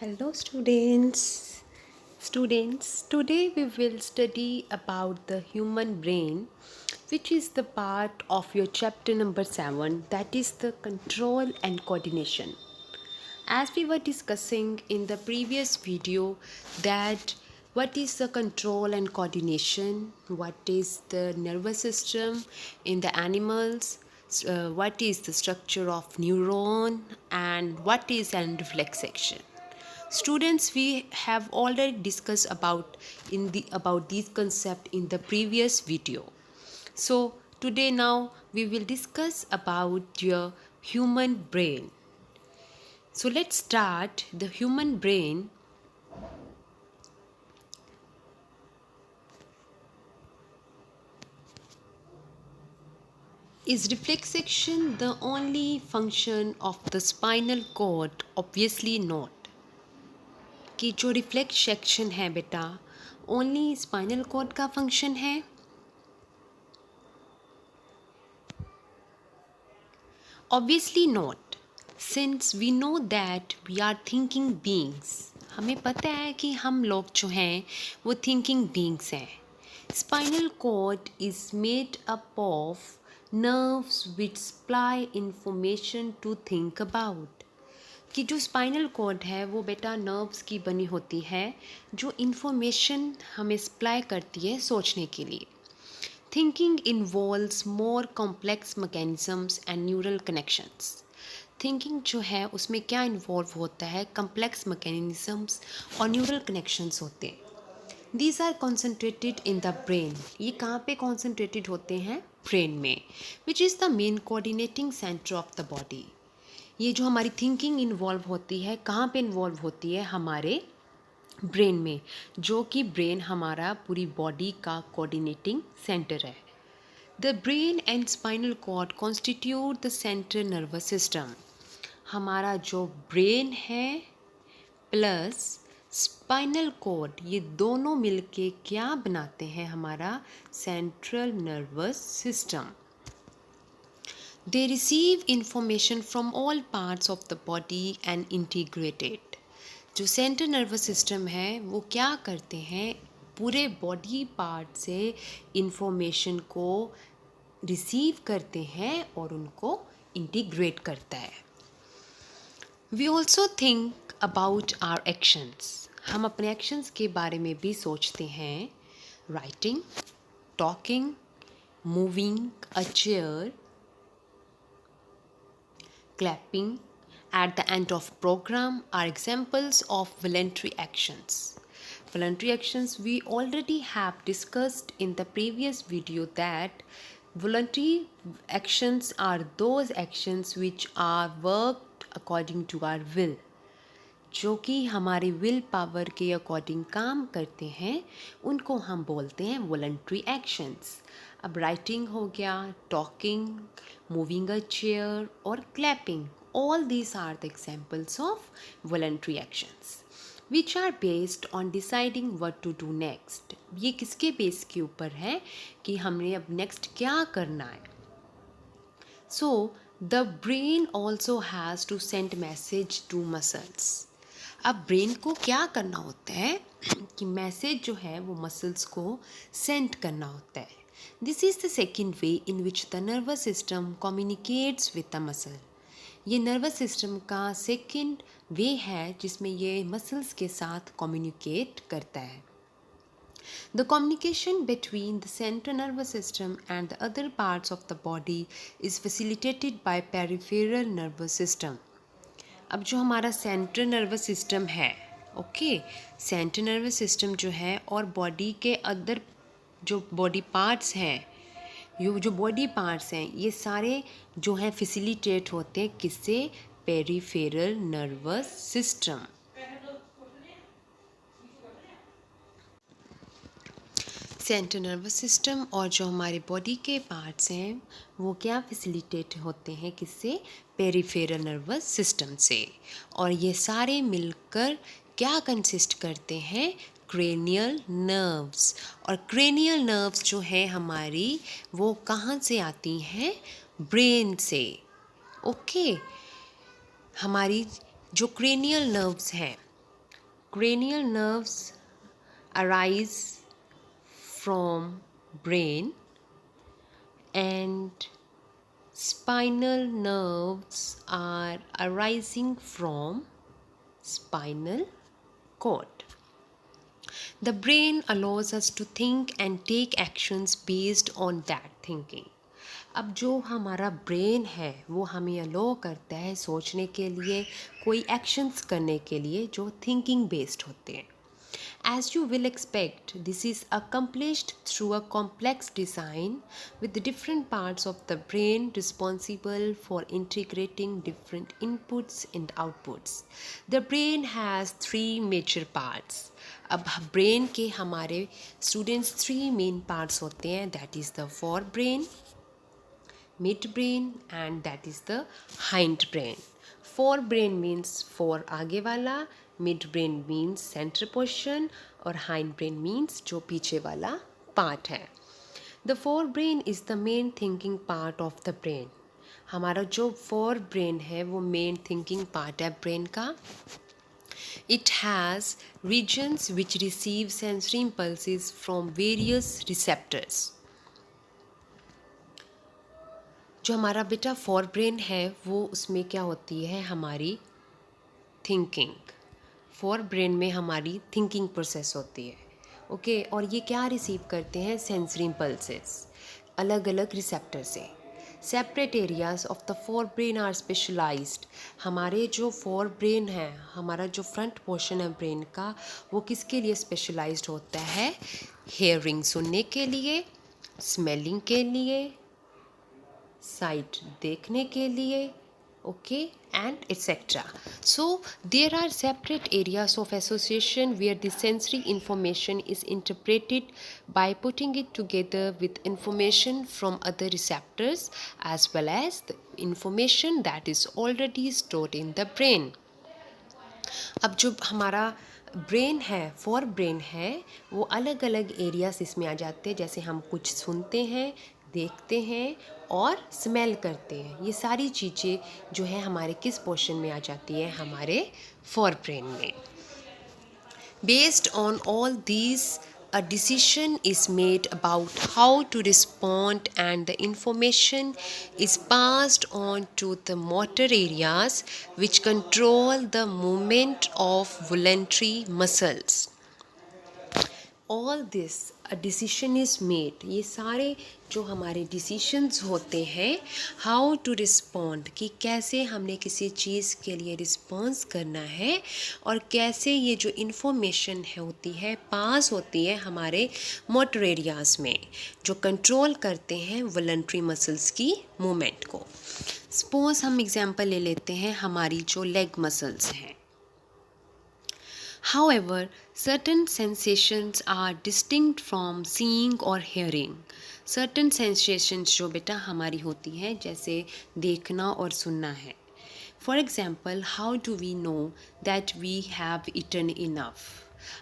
Hello students. Today we will study about the human brain, which is the part of your chapter number 7, that is the control and coordination. As we were discussing in the previous video that what is the control and coordination, what is the nervous system in the animals, what is the structure of neuron, and what is an reflex action. Students, we have already discussed about these concepts in the previous video. So today now we will discuss about your human brain. So let's start. The human brain is reflex action the only function of the spinal cord? Obviously not. कि जो reflex section है बेटा only spinal cord का function है? Obviously not, since we know that we are thinking beings. हमें पता है कि हम लोग जो हैं वो थिंकिंग बीइंग्स हैं. Spinal cord is made up of nerves which supply information to think about. कि जो स्पाइनल कॉर्ड है वो बेटा नर्व्स की बनी होती है जो इन्फॉर्मेशन हमें सप्लाई करती है सोचने के लिए. Thinking involves more complex mechanisms and neural connections. Thinking जो है उसमें क्या इन्वॉल्व होता है? कॉम्प्लेक्स मैकेनिज्म्स और न्यूरल कनेक्शंस होते हैं. These are concentrated in the brain. ये कहाँ पे कॉन्सेंट्रेटेड होते हैं? ब्रेन में, which is the main coordinating centre of the body. ये जो हमारी थिंकिंग इन्वॉल्व होती है कहाँ पे इन्वॉल्व होती है? हमारे ब्रेन में, जो कि ब्रेन हमारा पूरी बॉडी का कोऑर्डिनेटिंग सेंटर है. The brain and spinal cord constitute the central nervous system. हमारा जो ब्रेन है प्लस स्पाइनल कॉर्ड, ये दोनों मिलके क्या बनाते हैं? हमारा central nervous system. They receive information from all parts of the body and integrate it. जो सेंट्रल नर्वस सिस्टम है वो क्या करते हैं? पूरे बॉडी पार्ट से इंफॉर्मेशन को रिसीव करते हैं और उनको इंटीग्रेट करता है. We also think about our actions. हम अपने एक्शंस के बारे में भी सोचते हैं. Writing, talking, moving a chair, clapping at the end of program are examples of voluntary actions. Voluntary actions we already have discussed in the previous video that voluntary actions are those actions which are worked according to our will. जो कि हमारे will power के according काम करते हैं उनको हम बोलते हैं वॉलंटरी एक्शंस. अब राइटिंग हो गया, टॉकिंग, मूविंग अ चेयर और clapping, all these are the examples of voluntary actions which are based on deciding what to do next. ये किसके बेस के ऊपर है कि हमने अब नेक्स्ट क्या करना है. So the brain also has to send message to muscles. अब ब्रेन को क्या करना होता है कि मैसेज जो है वो मसल्स को सेंड करना होता है. This is the second way in which the nervous system communicates with the muscle. ये नर्वस सिस्टम का सेकेंड वे है जिसमें ये मसल्स के साथ कम्युनिकेट करता है. The communication between the central nervous system and the other parts of the body is facilitated by peripheral nervous system. अब जो हमारा सेंट्रल नर्वस सिस्टम है, ओके, सेंट्रल नर्वस सिस्टम जो है और बॉडी के अदर जो बॉडी पार्ट्स हैं, ये जो बॉडी पार्ट्स हैं ये सारे जो हैं फैसिलिटेट होते हैं किससे? Peripheral nervous system. Central nervous system और जो हमारे बॉडी के पार्ट्स हैं वो क्या फैसिलिटेट होते हैं किससे? पेरिफेरल नर्वस सिस्टम से. और ये सारे मिलकर क्या कंसिस्ट करते हैं? Cranial nerves. और क्रेनियल नर्व्स जो है हमारी वो कहाँ से आती हैं? ब्रेन से. ओके, हमारी जो क्रेनियल नर्व्स हैं cranial nerves arise from brain and spinal nerves are arising from spinal cord. The brain allows us to think and take actions based on that thinking. अब जो हमारा ब्रेन है वो हमें अलो करता है सोचने के लिए, कोई एक्शंस करने के लिए जो थिंकिंग बेस्ड होते हैं. As you will expect, this is accomplished through a complex design with different parts of the brain responsible for integrating different inputs and outputs. The brain has three major parts. अब brain के हमारे students 3 main parts होते हैं, that is the fore brain, mid brain and that is the hind brain. Fore brain means four आगे वाला, mid brain means centre portion और hind brain means जो पीछे वाला पार्ट है. The fore brain is the main thinking part of the brain. हमारा जो fore brain है वो मेन थिंकिंग पार्ट है ब्रेन का. It has regions which receive sensory impulses from various receptors. जो हमारा बेटा फोर ब्रेन है वो उसमें क्या होती है हमारी थिंकिंग. फोर ब्रेन में हमारी थिंकिंग प्रोसेस होती है. ओके और ये क्या रिसीव करते हैं सेंसरी इम्पल्सेस अलग अलग रिसेप्टर से. Separate areas of the fore brain are specialised. हमारे जो फोर ब्रेन है, हमारा जो फ्रंट पोर्शन है ब्रेन का, वो किसके लिए स्पेशलाइज्ड होता है? हेयरिंग सुनने के लिए, स्मेलिंग के लिए, साइट देखने के लिए, okay, and etc. So there are separate areas of association where the sensory information is interpreted by putting it together with information from other receptors as well as the information that is already stored in the brain. अब जो हमारा brain है, fore brain है, वो अलग अलग areas इसमें आ जाते हैं. जैसे हम कुछ सुनते हैं, देखते हैं और स्मेल करते हैं. ये सारी चीज़ें जो है हमारे किस पोर्शन में आ जाती है? हमारे फोर ब्रेन में. Based on all these a decision is made about how to respond and the information is passed on to the motor areas which control the movement of voluntary muscles. All this a decision is made. ये सारे जो हमारे decisions होते हैं how to respond कि कैसे हमने किसी चीज़ के लिए रिस्पॉन्स करना है और कैसे ये जो इन्फॉर्मेशन है होती है पास होती है हमारे मोटर एरियाज में जो कंट्रोल करते हैं वॉलंटरी मसल्स की मूवमेंट को. सपोज हम एग्जांपल ले लेते हैं हमारी जो लेग मसल्स हैं. However, certain sensations are distinct from seeing or hearing. Certain sensations जो बेटा हमारी होती हैं जैसे देखना और सुनना है. For example, how do we know that we have eaten enough?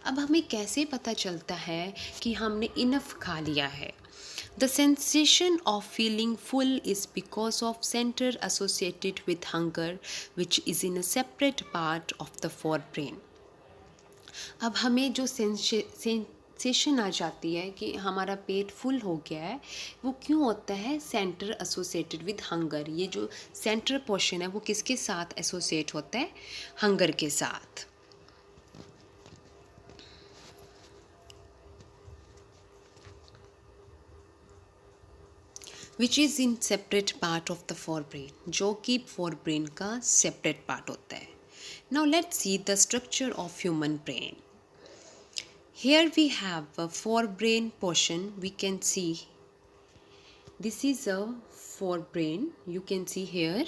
अब हमें कैसे पता चलता है कि हमने enough खा लिया है? The sensation of feeling full is because of center associated with hunger, which is in a separate part of the forebrain. अब हमें जो सेंसेशन आ जाती है कि हमारा पेट फुल हो गया है, वो क्यों होता है? Centre associated with hunger. ये जो सेंटर पोर्शन है वो किसके साथ एसोसिएट होता है? हंगर के साथ. Which is in separate part of the forebrain, जो कि फोरब्रेन का सेपरेट पार्ट होता है. Now let's see the structure of human brain. Here we have a forebrain portion. We can see this is a forebrain. You can see here,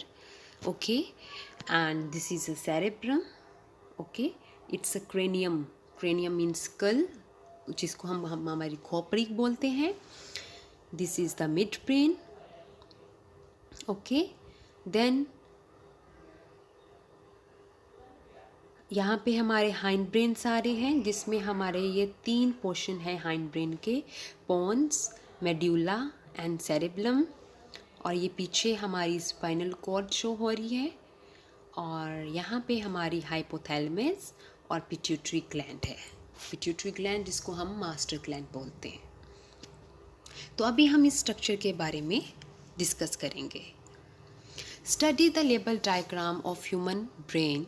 okay, and this is a cerebrum. Okay, it's a cranium. Cranium means skull, जिसको हम हमारी खोपड़ी बोलते हैं. This is the midbrain. Okay, then यहाँ पे हमारे hind brain सारे हैं जिसमें हमारे ये 3 पोर्शन है हाइंड ब्रेन के, पोन्स, मेड्यूला एंड सेरेब्लम. और ये पीछे हमारी स्पाइनल कॉर्ड शो हो रही है और यहाँ पे हमारी हाइपोथैलेमस और पिट्यूटरी ग्लैंड है। पिट्यूटरी ग्लैंड जिसको हम मास्टर ग्लैंड बोलते हैं। तो अभी हम इस स्ट्रक्चर के बारे में डिस्कस करेंगे। Study the label diagram of human brain.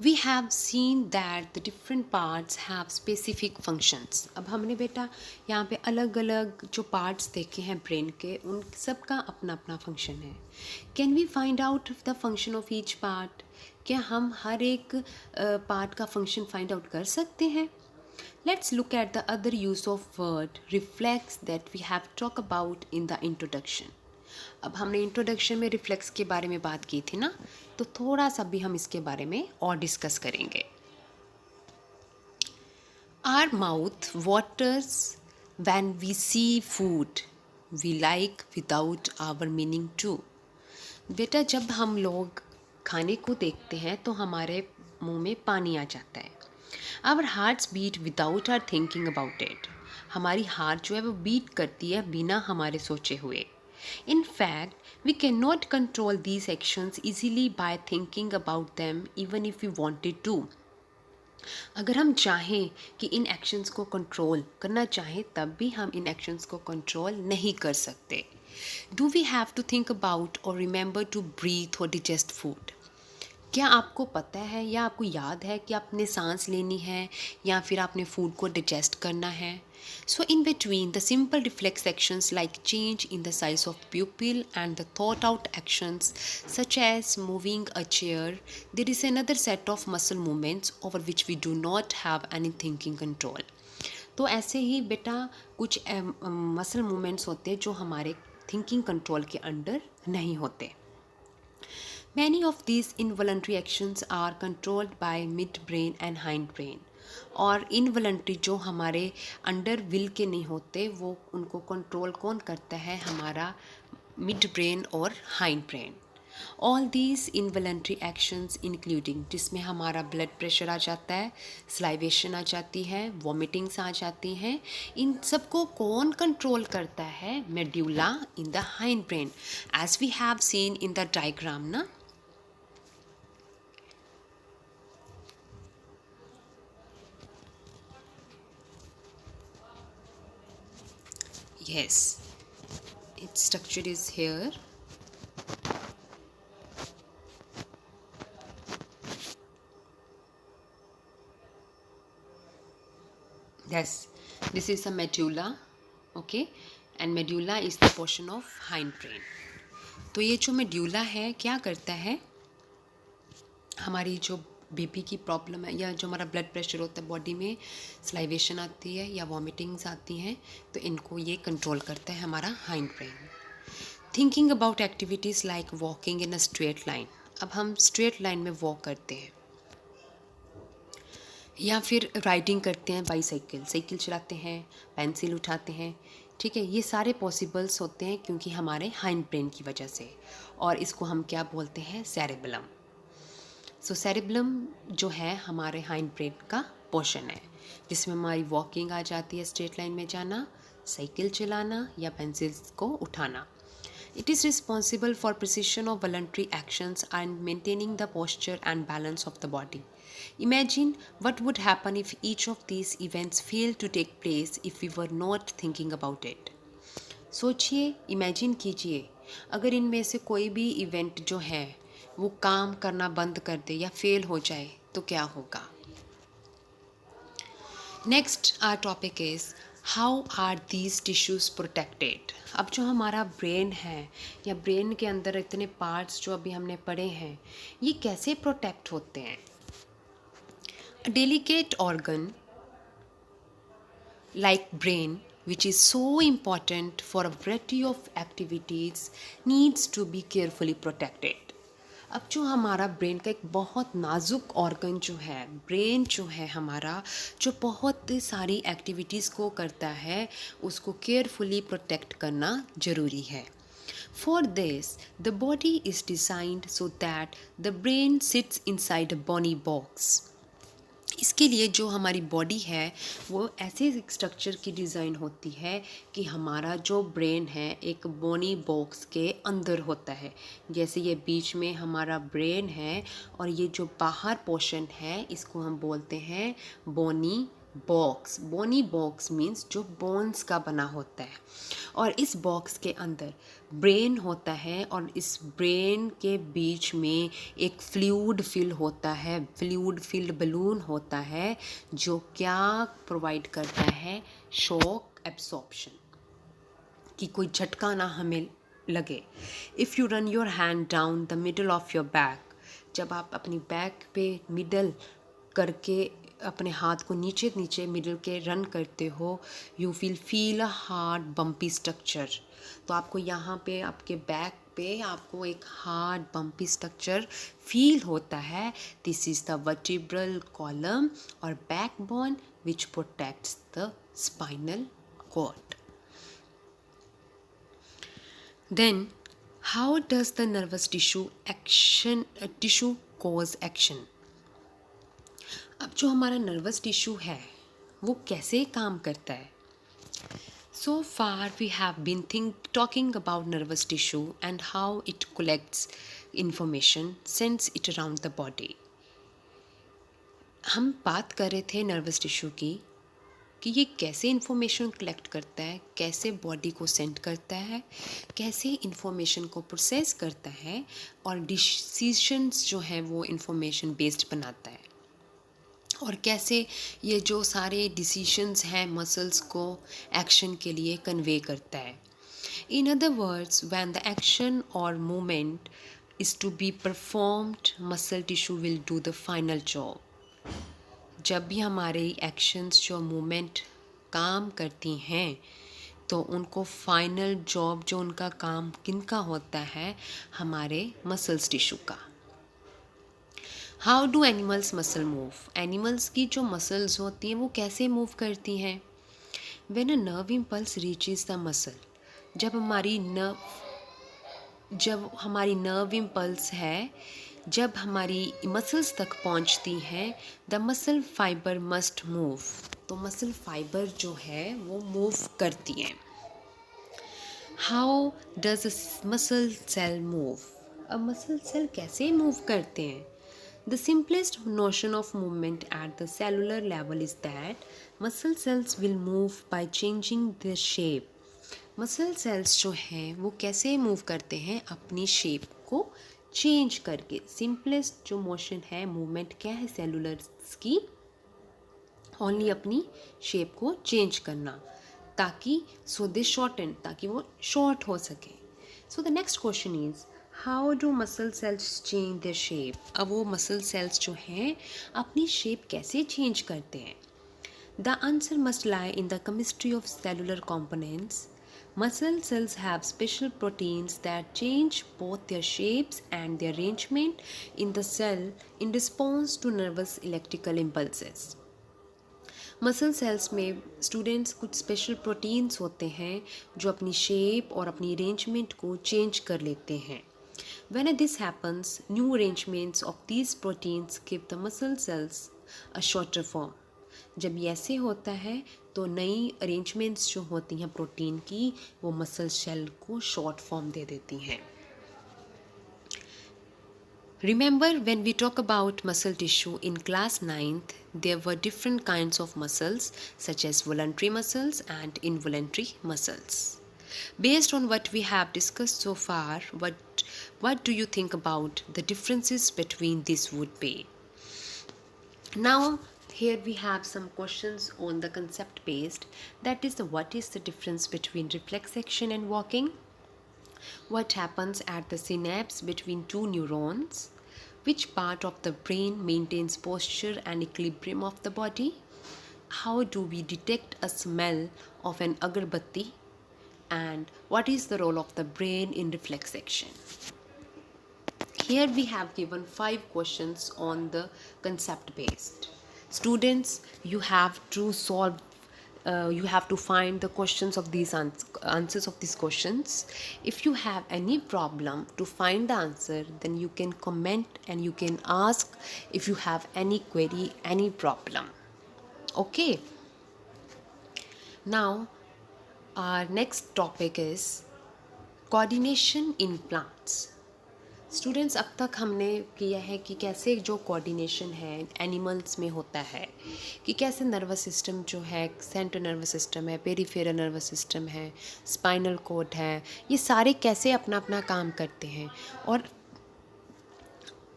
We have seen that the different parts have specific functions. अब हमने बेटा यहाँ पे अलग अलग जो पार्ट्स देखे हैं ब्रेन के, उन सब का अपना अपना फंक्शन है। Can we find out the function of each part? क्या हम हर एक पार्ट का फंक्शन फाइंड आउट कर सकते हैं? Let's look at the other use of word reflex that we have talked about in the introduction. अब हमने इंट्रोडक्शन में रिफ्लेक्स के बारे में बात की थी ना, तो थोड़ा सा भी हम इसके बारे में और डिस्कस करेंगे। Our mouth waters when we see food we like without our meaning to. बेटा जब हम लोग खाने को देखते हैं तो हमारे मुंह में पानी आ जाता है। Our hearts beat without our thinking about it. हमारी हार्ट जो है वो बीट करती है बिना हमारे सोचे हुए। In fact, we cannot control these actions easily by thinking about them even if we wanted to. अगर हम चाहें कि इन एक्शंस को कंट्रोल करना चाहें तब भी हम इन एक्शंस को कंट्रोल नहीं कर सकते। Do we have to think about or remember to breathe or digest food? क्या आपको पता है या आपको याद है कि आपने सांस लेनी है या फिर आपने फूड को डिजेस्ट करना है? So in between the simple reflex actions like change in the size of pupil and the thought out actions such as moving a chair, there is another set of muscle movements over which we do not have any thinking control. तो ऐसे ही बेटा कुछ muscle movements होते हैं जो हमारे thinking control के under नहीं होते। Many of these involuntary actions are controlled by midbrain and hindbrain. और involuntary जो हमारे अंडर विल के नहीं होते वो उनको कंट्रोल कौन करता है? हमारा मिड ब्रेन और hind brain. All these involuntary actions including, जिसमें हमारा ब्लड प्रेशर आ जाता है, स्लाइवेशन आ जाती है, वॉमिटिंग्स आ जाती हैं, इन सबको कौन कंट्रोल करता है? Medulla in the hind brain, as we have seen in the diagram ना। Yes, its structure is here. Yes, this is a medulla, okay, and medulla is the portion of hind brain. तो ये जो medulla है क्या करता है? हमारी जो बीपी की प्रॉब्लम है या जो हमारा ब्लड प्रेशर होता है, बॉडी में स्लाइवेशन आती है या वॉमिटिंग्स आती हैं, तो इनको ये कंट्रोल करता है हमारा hind brain. Thinking about activities like walking in a straight line. अब हम स्ट्रेट लाइन में वॉक करते हैं या फिर राइडिंग करते हैं, बाईसाइकिल, साइकिल चलाते हैं, पेंसिल उठाते हैं, ठीक है, ये सारे पॉसिबल्स होते हैं क्योंकि हमारे हाइंड ब्रेन की वजह से। और इसको हम क्या बोलते हैं? सेरेबेलम। सो सेरेबेलम जो है हमारे हाइंड ब्रेन का पोर्शन है, जिसमें हमारी वॉकिंग आ जाती है, स्ट्रेट लाइन में जाना, साइकिल चलाना या पेंसिल्स को उठाना। It is responsible for precision of voluntary actions and maintaining the posture and balance of the body. Imagine what would happen if each of these events failed to take place if we were not thinking about it. सोचिए, imagine कीजिए, अगर इनमें से कोई भी event जो है वो काम करना बंद कर दे या फेल हो जाए तो क्या होगा? Next our topic is how are these tissues protected. अब जो हमारा ब्रेन है या ब्रेन के अंदर इतने पार्ट्स जो अभी हमने पढ़े हैं, ये कैसे प्रोटेक्ट होते हैं? A delicate organ like brain, which is so important for a variety of activities, needs to be carefully protected. अब जो हमारा ब्रेन का एक बहुत नाजुक ऑर्गन जो है, ब्रेन जो है हमारा, जो बहुत सारी एक्टिविटीज़ को करता है, उसको केयरफुली प्रोटेक्ट करना ज़रूरी है। For this, the body is designed so that the brain sits inside a bony box. इसके इसके लिए जो हमारी बॉडी है वो ऐसे एक स्ट्रक्चर की डिज़ाइन होती है कि हमारा जो ब्रेन है एक बोनी बॉक्स के अंदर होता है। जैसे ये बीच में हमारा ब्रेन है और ये जो बाहर पोर्शन है इसको हम बोलते हैं बोनी बॉक्स। बोनी बॉक्स मीन्स जो बोन्स का बना होता है और इस बॉक्स के अंदर ब्रेन होता है और इस ब्रेन के बीच में एक फ्लूइड फिल होता है, फ्लूइड फिल्ड बलून होता है जो क्या प्रोवाइड करता है, शॉक एब्सॉर्प्शन, कि कोई झटका ना हमें लगे। If you run your hand down the middle of your back, जब आप अपनी बैक पे मिडल करके अपने हाथ को नीचे नीचे मिडल के रन करते हो, you feel a hard bumpy structure. तो आपको यहाँ पे आपके बैक पे आपको एक हार्ड बम्पी स्ट्रक्चर फील होता है। This is the vertebral column और backbone which protects the spinal cord. Then, how does the nervous tissue cause action? अब जो हमारा नर्वस टिश्यू है वो कैसे काम करता है? So far we have been talking about nervous tissue and how it collects information, sends it around the body. हम बात कर रहे थे नर्वस टिश्यू की कि ये कैसे इन्फॉर्मेशन कलेक्ट करता है, कैसे बॉडी को सेंड करता है, कैसे इन्फॉर्मेशन को प्रोसेस करता है और डिसीजंस जो हैं वो इन्फॉर्मेशन बेस्ड बनाता है, और कैसे ये जो सारे डिसीजंस हैं मसल्स को एक्शन के लिए कन्वे करता है। In other words, when the action और movement is to be performed, muscle tissue will do the final job. जब भी हमारे एक्शंस जो मूवमेंट काम करती हैं तो उनको फाइनल जॉब जो उनका काम किनका होता है, हमारे मसल्स टिश्यू का। How do animals muscle move? Animals की जो मसल्स होती हैं वो कैसे मूव करती हैं? When a nerve impulse reaches the muscle, जब हमारी नर्व इम्पल्स है, जब हमारी मसल्स तक पहुंचती हैं, the muscle fibre must move, तो मसल फाइबर जो है वो मूव करती हैं। How does a muscle cell move? अब मसल सेल कैसे मूव करते हैं? The simplest notion of movement at the cellular level is that muscle cells will move by changing the shape. Muscle cells जो हैं वो कैसे मूव करते हैं? अपनी शेप को चेंज करके। सिंपलेस्ट जो मोशन है, मूवमेंट क्या है सेलुलर्स की? ओनली अपनी शेप को चेंज करना, ताकि सो दे शॉर्टन, ताकि वो शॉर्ट हो सके। So the next question is how do muscle cells change their shape? अब वो मसल सेल्स जो हैं अपनी शेप कैसे चेंज करते हैं? The answer must lie in the chemistry of cellular components. Muscle cells have special proteins that change both their shapes and their arrangement in the cell in response to nervous electrical impulses. Muscle cells में students कुछ special proteins होते हैं जो अपनी shape और अपनी arrangement को change कर लेते हैं। When this happens, new arrangements of these proteins give the muscle cells a shorter form. जब ये ऐसे होता है तो नई अरेंजमेंट्स जो होती हैं प्रोटीन की वो मसल सेल को शॉर्ट फॉर्म दे देती हैं। Remember when we talk about muscle tissue in class 9th, there were different kinds of muscles such as voluntary muscles and involuntary muscles. Based on what we have discussed so far, what do you think about the differences between these would be? Now here we have some questions on the concept based, that is what is the difference between reflex action and walking? What happens at the synapse between two neurons? Which part of the brain maintains posture and equilibrium of the body? How do we detect a smell of an agarbatti? And what is the role of the brain in reflex action? Here we have given 5 questions on the concept based. Students, you have to solve you have to find the questions of these answers of these questions. If you have any problem to find the answer, then you can comment and you can ask if you have any query, any problem. Okay, now our next topic is coordination in plants. Students, अब तक हमने किया है कि कैसे जो coordination है animals में होता है, कि कैसे नर्वस सिस्टम जो है, सेंट्रल नर्वस सिस्टम है, पेरिफेरल नर्वस सिस्टम है, स्पाइनल कॉर्ड है, ये सारे कैसे अपना अपना काम करते हैं। और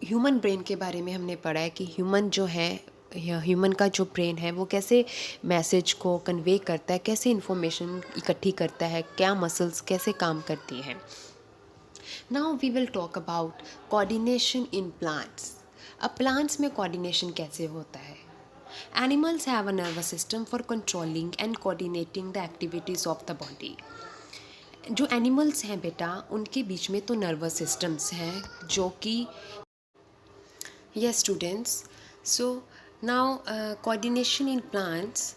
ह्यूमन ब्रेन के बारे में हमने पढ़ा है कि ह्यूमन जो है, ह्यूमन का जो ब्रेन है वो कैसे मैसेज को कन्वे करता है, कैसे इन्फॉर्मेशन इकट्ठी करता है, क्या मसल्स कैसे काम करती हैं। Now we will talk about coordination in plants. अब plants में coordination कैसे होता है? Animals have a nervous system for controlling and coordinating the activities of the body. जो animals हैं बेटा, उनके बीच में तो nervous systems हैं जो कि yes students, so now coordination in plants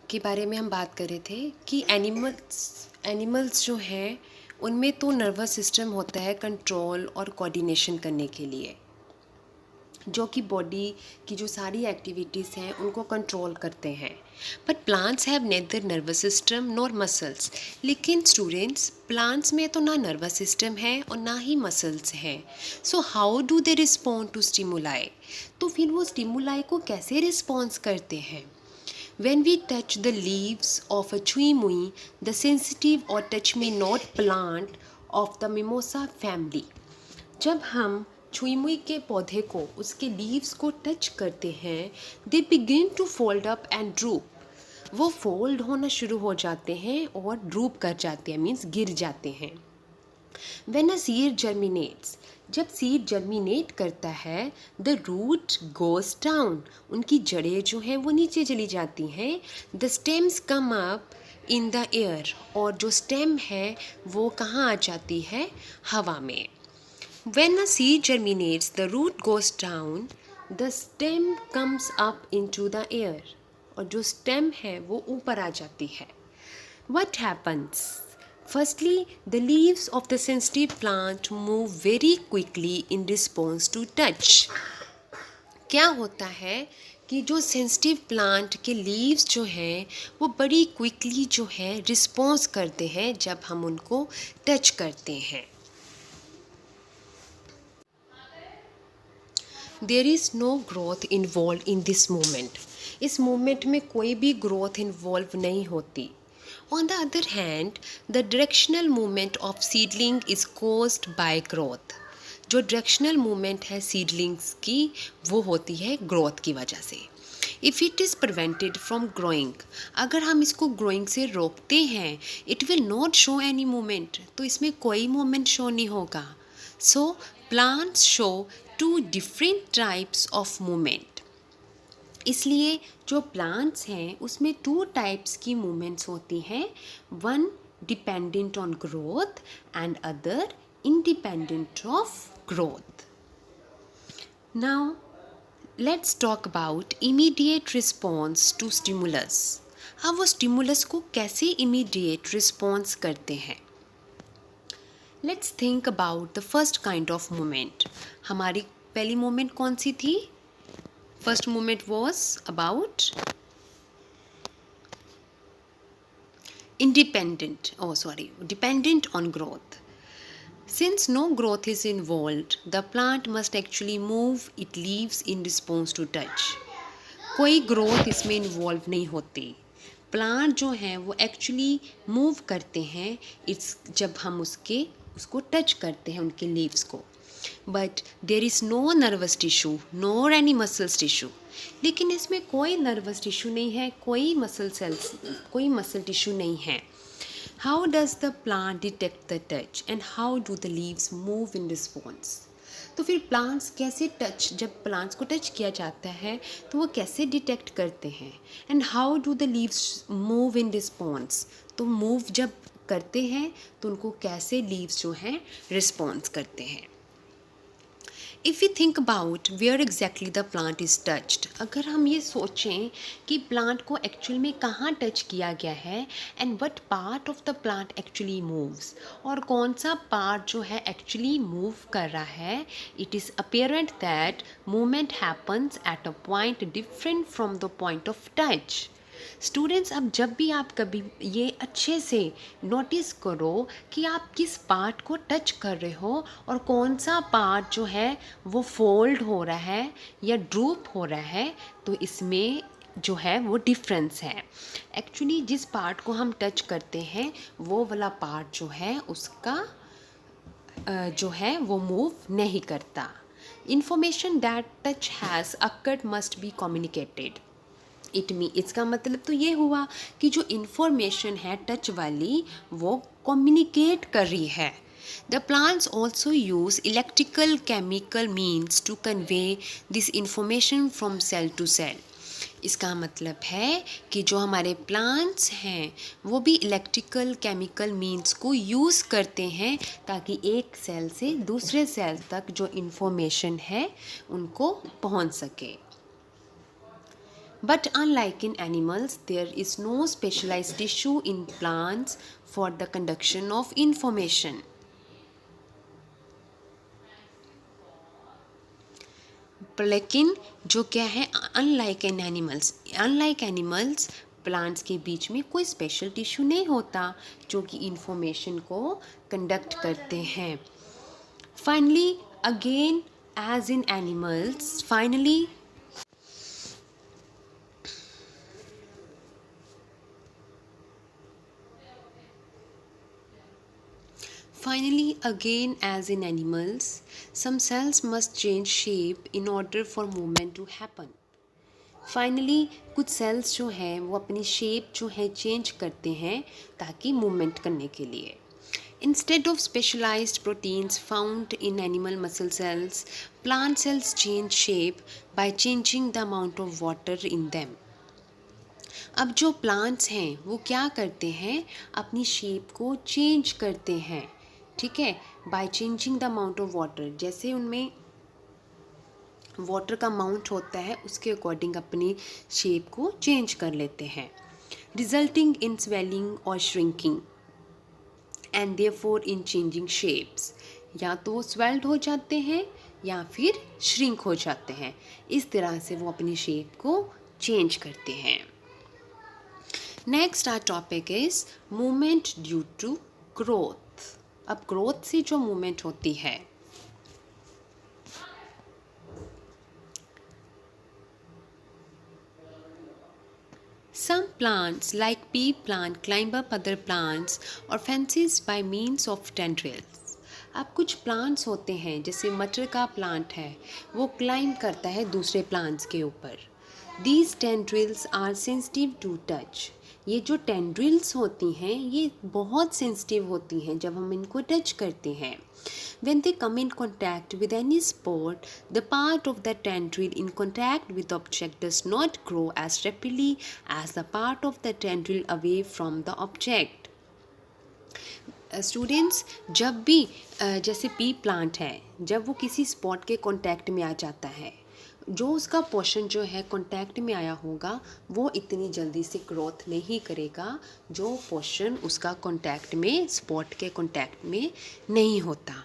के बारे में हम बात कर रहे थे कि एनिमल्स जो हैं उनमें तो नर्वस सिस्टम होता है कंट्रोल और कोऑर्डिनेशन करने के लिए, जो कि बॉडी की जो सारी एक्टिविटीज़ हैं उनको कंट्रोल करते हैं। But plants have neither nervous system nor muscles. लेकिन स्टूडेंट्स, प्लांट्स में तो ना नर्वस सिस्टम है और ना ही मसल्स हैं। So how do they respond to stimuli? तो फिर वो स्टिमुलाई को कैसे रिस्पॉन्स करते हैं? When we touch the leaves of a chuimui, the sensitive or touch me not plant of the mimosa family. जब हम छुईमुई के पौधे को, उसके लीव्स को टच करते हैं, they begin to fold up and droop. वो फोल्ड होना शुरू हो जाते हैं और ड्रूप कर जाते हैं, मीन्स गिर जाते हैं। When a seed germinates, जब सीड जर्मिनेट करता है, द रूट गोज डाउन, उनकी जड़ें जो हैं वो नीचे चली जाती हैं। The stems come up in the air, और जो स्टेम है वो कहाँ आ जाती है? हवा में। When a seed germinates the root goes down, the stem comes up into the air, और जो स्टेम है वो ऊपर आ जाती है। What happens? Firstly, the leaves of the sensitive plant move very quickly in response to touch. क्या होता है कि जो सेंसिटिव प्लांट के लीव्स जो हैं वो बड़ी क्विकली जो है रिस्पॉन्स करते हैं जब हम उनको टच करते हैं। There is no growth involved in this movement. इस मूवमेंट में कोई भी ग्रोथ इन्वॉल्व नहीं होती। On the other hand, the directional movement of seedling is caused by growth. जो directional movement है seedlings की, वो होती है growth की वजह से। If it is prevented from growing, अगर हम इसको growing से रोकते हैं, it will not show any movement, तो इसमें कोई movement show नहीं होगा। So plants show two different types of movement. इसलिए जो प्लांट्स हैं उसमें 2 टाइप्स की मूवमेंट्स होती हैं, one dependent on growth and other independent of growth. Now let's talk about immediate response to stimulus. अब वो स्टिमुलस को कैसे इमीडिएट रिस्पॉन्स करते हैं? Let's think about the first kind of movement. हमारी पहली मूवमेंट कौन सी थी? First movement was about dependent on growth. Since no growth is involved, the plant must actually move its leaves in response to touch. कोई growth इसमें involve नहीं होती। Plant जो हैं वो एक्चुअली मूव करते हैं जब हम उसको टच करते हैं, उनके लीव्स को। But there is no nervous tissue nor any muscles tissue. लेकिन इसमें कोई नर्वस टिश्यू नहीं है, कोई मसल टिश्यू नहीं है। How does the plant detect the touch and how do the leaves move in response? तो फिर प्लांट्स कैसे जब प्लांट्स को टच किया जाता है तो वो कैसे डिटेक्ट करते हैं? And how do the leaves move in response? तो मूव जब करते हैं तो उनको कैसे लीव्स जो हैं रिस्पॉन्स करते हैं? If you think about where exactly the plant is touched, अगर हम ये सोचें कि प्लांट को एक्चुअल में कहाँ टच किया गया है and what part of the plant actually moves, और कौन सा पार्ट जो है एक्चुअली मूव कर रहा है, it is apparent that movement happens at a point different from the point of touch. Students, अब जब भी आप कभी ये अच्छे से नोटिस करो कि आप किस पार्ट को टच कर रहे हो और कौन सा पार्ट जो है वो फोल्ड हो रहा है या ड्रूप हो रहा है, तो इसमें जो है वो डिफरेंस है। एक्चुअली जिस पार्ट को हम टच करते हैं वो वाला पार्ट जो है उसका जो है वो मूव नहीं करता। Information that touch has occurred must be communicated. इसका मतलब तो ये हुआ कि जो इन्फॉर्मेशन है टच वाली वो कम्युनिकेट कर रही है। The plants also use electrical chemical means to convey this information from cell to cell. इसका मतलब है कि जो हमारे प्लांट्स हैं वो भी इलेक्ट्रिकल केमिकल मीन्स को यूज़ करते हैं ताकि एक सेल से दूसरे सेल तक जो इन्फॉर्मेशन है उनको पहुंच सके। But unlike in animals, there is no specialized tissue in plants for the conduction of information. लेकिन जो क्या है, अनलाइक एनिमल्स प्लांट्स के बीच में कोई स्पेशल टिश्यू नहीं होता जो कि इंफॉर्मेशन को कंडक्ट करते हैं। Finally again as in animals, Finally, again as in animals, some cells must change shape in order for movement to happen. Finally कुछ सेल्स जो हैं वो अपनी शेप जो है चेंज करते हैं ताकि मूवमेंट करने के लिए। Instead of specialized proteins found in animal muscle cells, plant cells change shape by changing the amount of water in them. अब जो प्लांट्स हैं वो क्या करते हैं, अपनी शेप को चेंज करते हैं, ठीक है, by changing the amount of water. जैसे उनमें वाटर का अमाउंट होता है उसके अकॉर्डिंग अपनी शेप को चेंज कर लेते हैं, रिजल्टिंग इन स्वेलिंग और shrinking and therefore in changing shapes. या तो वो स्वेल्ड हो जाते हैं या फिर श्रिंक हो जाते हैं, इस तरह से वो अपनी शेप को चेंज करते हैं। Next our topic is movement due to growth. अब ग्रोथ से जो मूवमेंट होती है, some plants like pea plant climb up other plants or fences by means of tendrils. अब कुछ प्लांट्स होते हैं जैसे मटर का प्लांट है वो क्लाइंब करता है दूसरे प्लांट्स के ऊपर। These tendrils are sensitive to touch. ये जो टेंड्रिल्स होती हैं ये बहुत सेंसिटिव होती हैं जब हम इनको टच करते हैं। When they come in contact with any spot, the part of the tendril in contact with the object does not grow as rapidly as the part of the tendril away from the object. Students, जब भी जैसे P plant है, जब वो किसी spot के contact में आ जाता है, जो उसका पोर्शन जो है कांटेक्ट में आया होगा वो इतनी जल्दी से ग्रोथ नहीं करेगा जो पोर्शन उसका कांटेक्ट में स्पॉट के कांटेक्ट में नहीं होता।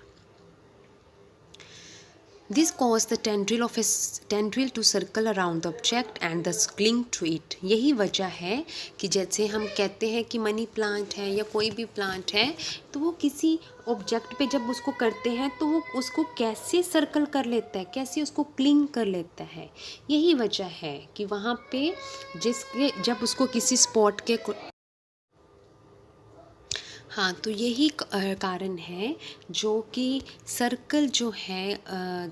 This causes the tendril to circle around the object and thus cling to it. यही वजह है कि जैसे हम कहते हैं कि मनी प्लांट है या कोई भी प्लांट है तो वो किसी ऑब्जेक्ट पे जब उसको करते हैं तो वो उसको कैसे सर्कल कर लेता है, कैसे उसको क्लिंग कर लेता है। यही वजह है कि वहाँ पे जब उसको किसी स्पॉट के हाँ, तो यही कारण है जो कि सर्कल जो है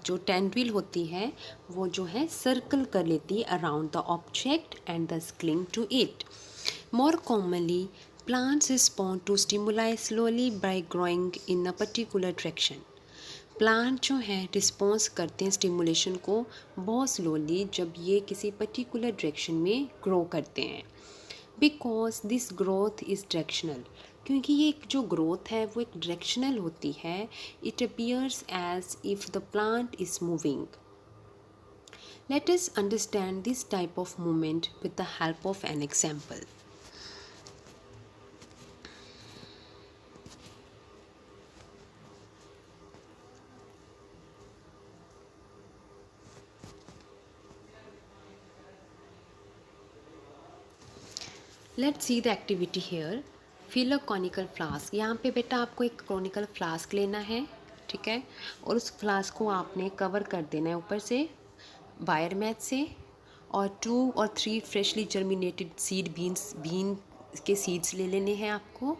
जो टेंड्रिल होती है वो जो है सर्कल कर लेती है around the object and the cling to it. More commonly plants respond to stimuli slowly by growing in a particular direction. Plant जो है रिस्पॉन्स करते हैं स्टिमुलेशन को बहुत स्लोली जब ये किसी पर्टिकुलर डायरेक्शन में ग्रो करते हैं। Because this growth is directional, क्योंकि ये जो ग्रोथ है वो एक डायरेक्शनल होती है. It appears as if the plant is moving. Let us understand this type of movement with the help of an example. Let's see the activity here. Fill a conical flask. यहाँ पे बेटा आपको एक conical flask लेना है, ठीक है, और उस फ्लास्क को आपने कवर कर देना है ऊपर से वायर मैथ से, और 2 और 3 फ्रेशली जर्मिनेटेड बीन के सीड्स ले लेने हैं आपको,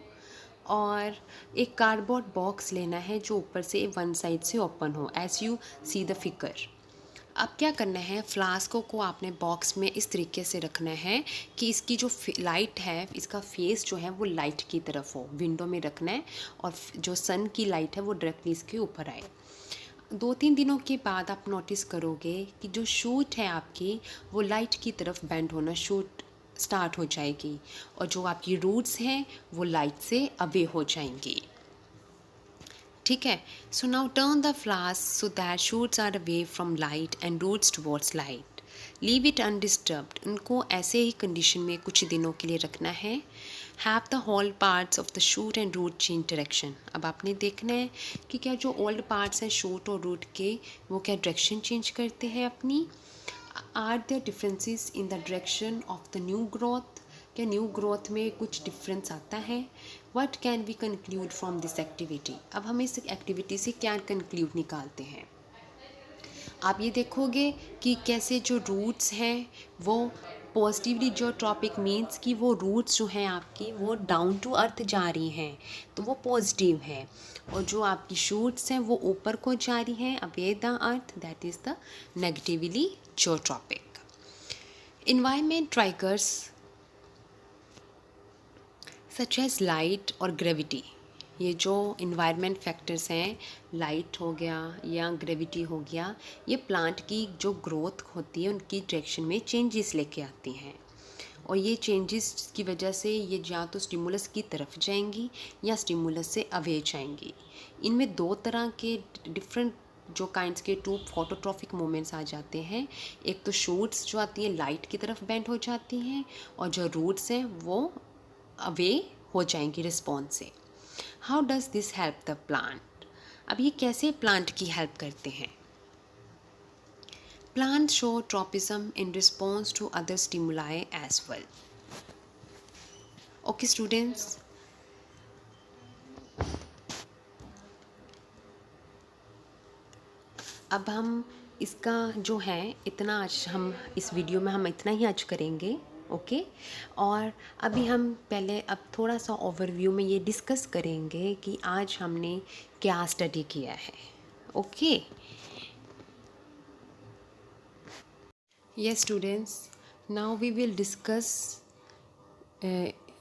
और एक कार्डबोर्ड बॉक्स लेना है जो ऊपर से वन साइड से ओपन हो, as you see the figure. अब क्या करना है, फ्लास्कों को आपने बॉक्स में इस तरीके से रखना है कि इसकी जो लाइट है, इसका फेस जो है वो लाइट की तरफ हो, विंडो में रखना है, और जो सन की लाइट है वो डायरेक्टली इसके ऊपर आए. 2-3 दिनों के बाद आप नोटिस करोगे कि जो शूट है आपकी वो लाइट की तरफ बेंड होना शूट स्टार्ट हो जाएगी, और जो आपकी रूट्स हैं वो लाइट से अवे हो जाएंगी. ठीक है. So now turn the flask so that shoots are away from light and roots towards light. Leave it undisturbed. उनको ऐसे ही कंडीशन में कुछ दिनों के लिए रखना है. Have the whole parts of the shoot and root change direction. अब आपने देखना है कि क्या जो ओल्ड पार्ट्स हैं शूट और रूट के, वो क्या डायरेक्शन चेंज करते हैं अपनी. Are there differences in the direction of the new growth. क्या न्यू ग्रोथ में कुछ डिफरेंस आता है. What can we conclude from this activity. अब हम इस एक्टिविटी से क्या कंक्लूड निकालते हैं. आप ये देखोगे कि कैसे जो रूट्स हैं वो पॉजिटिवली, जो टॉपिक मीन्स कि वो रूट्स जो हैं आपकी वो डाउन टू अर्थ जा रही हैं, तो वो पॉजिटिव है, और जो आपकी शूट्स हैं वो ऊपर को जा रही हैं away the earth, that is the negatively जो topic. Environment triggers such as light और ग्रेविटी. ये जो इन्वायरमेंट फैक्टर्स हैं, लाइट हो गया या ग्रेविटी हो गया, ये प्लांट की जो ग्रोथ होती है उनकी डायरेक्शन में चेंजेस लेके आती हैं, और ये चेंजेस की वजह से ये या तो स्टिमुलस की तरफ जाएंगी या स्टिमुलस से अवे जाएंगी. इनमें 2 तरह के डिफरेंट जो काइंड्स के 2 फोटोट्रॉफिक मूवमेंट्स आ जाते हैं. एक तो शूट्स जो आती हैं लाइट की तरफ बेंड हो जाती हैं, और जो रूट्स हैं वो अवे हो जाएंगी रिस्पॉन्स से. How does this help the plant. अब ये कैसे प्लांट की हेल्प करते हैं. Plant show tropism in response to other stimuli as well. Okay students, अब हम इसका जो है इतना आज हम इस वीडियो में हम इतना ही आज करेंगे. ओके. और अभी हम पहले अब थोड़ा सा ओवरव्यू में ये डिस्कस करेंगे कि आज हमने क्या स्टडी किया है. Okay. Yes students, now we will discuss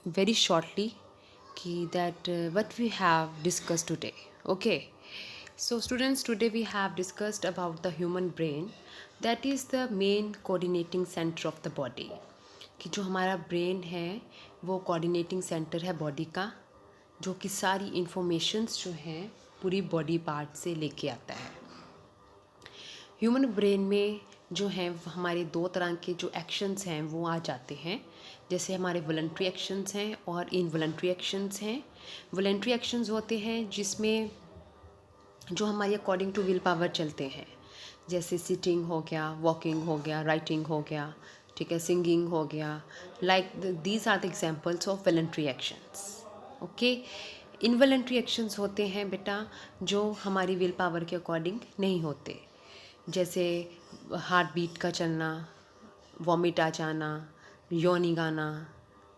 very shortly that what we have discussed today. Okay, so students, today we have discussed about the human brain, that is the main coordinating center of the body. कि जो हमारा brain है वो coordinating centre है body का, जो कि सारी इंफॉर्मेशंस जो हैं पूरी बॉडी पार्ट से लेके आता है. ह्यूमन ब्रेन में जो हैं हमारे 2 तरह के जो एक्शंस हैं वो आ जाते हैं. जैसे हमारे वॉलंटरी एक्शंस हैं और इनवॉलंटरी एक्शंस हैं. वॉलंटरी एक्शंस होते हैं जिसमें जो हमारी अकॉर्डिंग टू विल पावर चलते हैं, जैसे सिटिंग हो गया, वॉकिंग हो गया, राइटिंग हो गया, ठीक है, सिंगिंग हो गया. Like these are the examples of voluntary actions. Okay. Involuntary actions होते हैं बेटा जो हमारी विल पावर के अकॉर्डिंग नहीं होते, जैसे हार्ट बीट का चलना, वॉमिट आ जाना, योनी गाना,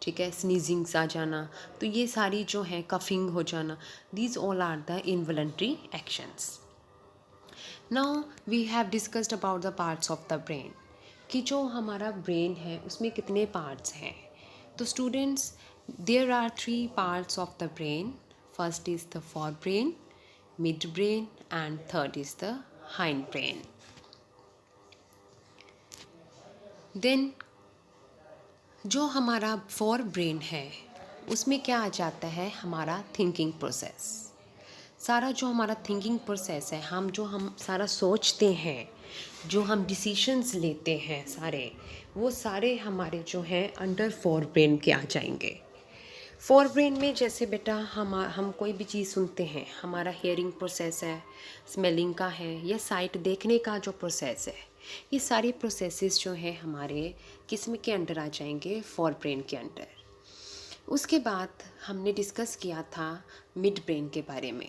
ठीक है, स्नीजिंग्स आ जाना. तो ये सारी जो है कफिंग हो जाना, these all are the involuntary actions. Now we have discussed about the parts of the brain, कि जो हमारा ब्रेन है उसमें कितने पार्ट्स हैं. तो students, there are 3 parts of the brain. First is the fore brain, mid brain and third is the hind brain. Then जो हमारा फोर ब्रेन है उसमें क्या आ जाता है, हमारा थिंकिंग प्रोसेस। सारा जो हमारा थिंकिंग प्रोसेस है, हम सारा सोचते हैं, जो हम डिसीशंस लेते हैं सारे, वो सारे हमारे जो हैं अंडर फोर ब्रेन के आ जाएंगे। फोर ब्रेन में जैसे बेटा हम कोई भी चीज़ सुनते हैं, हमारा हियरिंग प्रोसेस है, स्मेलिंग का है, या साइट देखने का जो प्रोसेस है, ये सारी प्रोसेसेस जो है हमारे किस में के अंडर आ जाएंगे, फोर ब्रेन के अंडर। उसके बाद हमने डिस्कस किया था मिड ब्रेन के बारे में।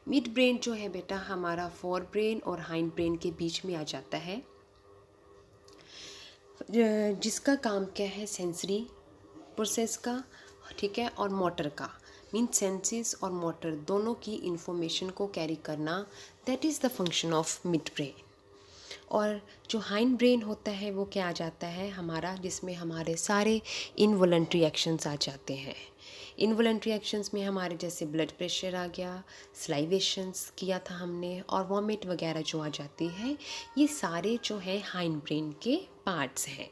मिड ब्रेन जो है बेटा हमारा फोर ब्रेन और हाइंड ब्रेन के बीच में आ जाता है, जिसका काम क्या है, सेंसरी प्रोसेस का, ठीक है, और मोटर का। मीन सेंसेस और मोटर दोनों की इंफॉर्मेशन को कैरी करना, that is the function of mid brain. और जो हाइंड ब्रेन होता है वो क्या आ जाता है हमारा, जिसमें हमारे सारे इनवॉलंटरी एक्शंस आ जाते हैं। इनवॉलंटरी एक्शंस में हमारे जैसे ब्लड प्रेशर आ गया, स्लाइवेशंस किया था हमने, और वॉमिट वगैरह जो आ जाती है, ये सारे जो है हाइंड ब्रेन के पार्ट्स हैं।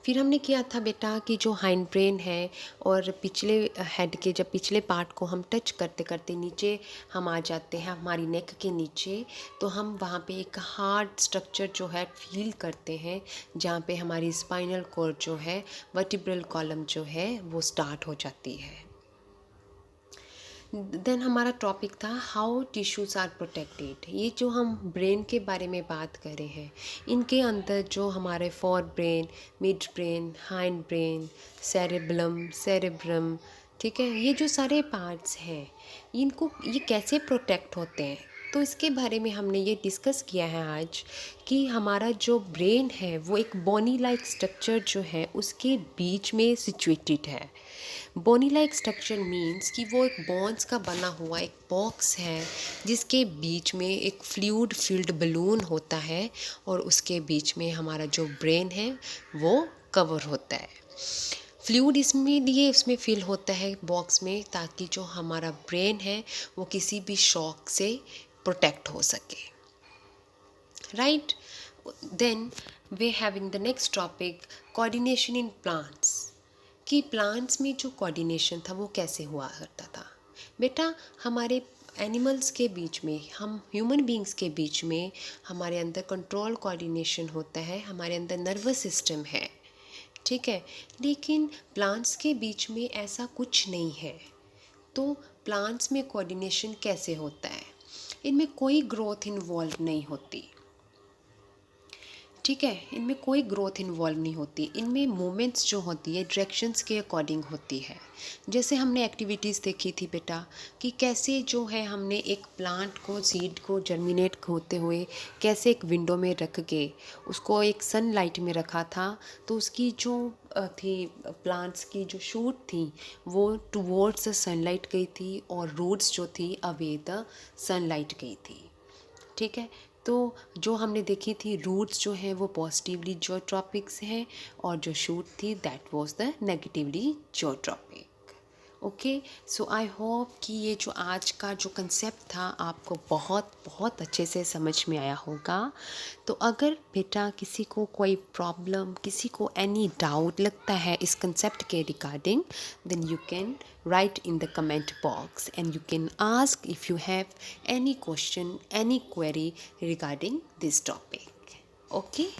फिर हमने किया था बेटा कि जो हाइंड ब्रेन है और पिछले हेड के जब पिछले पार्ट को हम टच करते करते नीचे हम आ जाते हैं हमारी नेक के नीचे, तो हम वहाँ पे एक हार्ड स्ट्रक्चर जो है फील करते हैं, जहाँ पे हमारी स्पाइनल कॉर्ड जो है, वर्टिब्रल कॉलम जो है वो स्टार्ट हो जाती है। देन हमारा टॉपिक था हाउ टिश्यूज़ आर प्रोटेक्टेड। ये जो हम ब्रेन के बारे में बात कर रहे हैं, इनके अंदर जो हमारे four brain, mid brain, hind brain, cerebrum, ठीक है, ये जो सारे पार्ट्स हैं, इनको ये कैसे प्रोटेक्ट होते हैं, तो इसके बारे में हमने ये डिस्कस किया है आज कि हमारा जो ब्रेन है वो एक बोनी लाइक स्ट्रक्चर जो है उसके बीच में सिचुएटेड है। बोनी लाइक स्ट्रक्चर मीन्स कि वो एक बोन्स का बना हुआ एक बॉक्स है, जिसके बीच में एक फ्लूइड फिल्ड बलून होता है, और उसके बीच में हमारा जो ब्रेन है वो कवर होता है। फ्लूइड इसमें लिए उसमें फिल होता है बॉक्स में, ताकि जो हमारा ब्रेन है वो किसी भी शॉक से प्रोटेक्ट हो सके, right. Then we having the next topic, coordination in plants. कि प्लांट्स में जो कोऑर्डिनेशन था वो कैसे हुआ करता था बेटा, हमारे एनिमल्स के बीच में, हम ह्यूमन बींग्स के बीच में हमारे अंदर कंट्रोल कोऑर्डिनेशन होता है, हमारे अंदर नर्वस सिस्टम है, ठीक है, लेकिन प्लांट्स के बीच में ऐसा कुछ नहीं है। तो प्लांट्स में कोऑर्डिनेशन कैसे होता है, इनमें कोई ग्रोथ इन्वॉल्व नहीं होती, ठीक है, इनमें कोई ग्रोथ इन्वॉल्व नहीं होती। इनमें मूवमेंट्स जो होती है डायरेक्शंस के अकॉर्डिंग होती है। जैसे हमने एक्टिविटीज़ देखी थी बेटा कि कैसे जो है हमने एक प्लांट को, सीड को जर्मिनेट होते हुए कैसे एक विंडो में रख के उसको एक सनलाइट में रखा था, तो उसकी जो थी प्लांट्स की जो शूट थी वो टुवर्ड्स द सनलाइट गई थी, और रूट्स जो थी अवे द सनलाइट गई थी, ठीक है। तो जो हमने देखी थी रूट्स जो हैं वो पॉजिटिवली जियोट्रॉपिक्स हैं, और जो शूट थी that was the negatively geotropic. Okay, so I hope कि ये जो आज का जो कंसेप्ट था आपको बहुत बहुत अच्छे से समझ में आया होगा। तो अगर बेटा किसी को कोई प्रॉब्लम, किसी को एनी डाउट लगता है इस कंसेप्ट के regarding, then you can write in the comment box and you can ask if you have any question, any query regarding this topic. Okay.